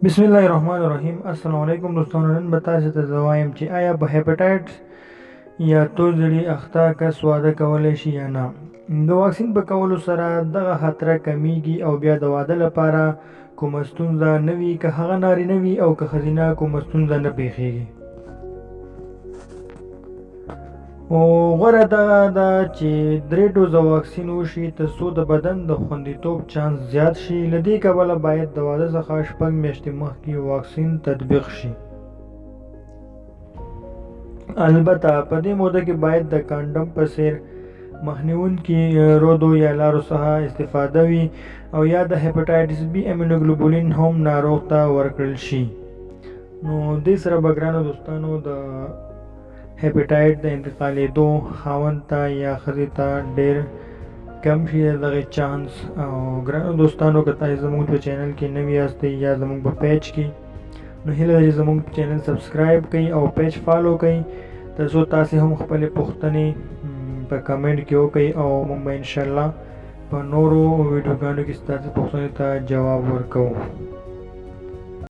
बिस्मिल्लाहिर्रहमानिर्रहीम। अस्सलाम वालेकुम दोस्तانو। नन به تاسو ته زه وایم چې آیا په هیپاټایټس یا توزړي اخته کس واده کولی شي یا نه. د واکسین په کولو سره دغه خطره کمیږي او بیا د واده لپاره کومه ستونزه نه وي، که هغه نارینه وي او که ښځینه کومه ستونزه نه پیښیږي. او غوره دغه ده چې 3 ډوزه واکسین وشي ترڅو د بدن د خوندیتوب چانس زیات شي. له دې کبله باید د واده څخه 6 میاشتې مخکې واکسین تطبیق شي. البته په دې موده کې باید د کانډوم په څیر مخنیوونکي رودو یا لارو څخه استفاده وي او یا د هیپاټایټس بی امینوګلوبولین هم ناروغ ته ورکړل شي. نو دې سره به ګرانو دوستانو د هیپاټایټ د انتقالېدو خاوند ته یا ښځې ته ډېر کم شي دغه چانس. او ګرانو دوستانو که تاسو زموږ په چینل کې نوي یاستئ یا زموږ په پیج کې، نو هیله ده چې زموږ چینل سبسکرایب کړئ او پیج فالو کړئ ترڅو تاسو هم خپلې پوښتنې په کمنټ کې وکړئ او موږ به انشاءالله په نورو ویډیوګانو کې ستاسو پوښتنو ته جواب ورکوو.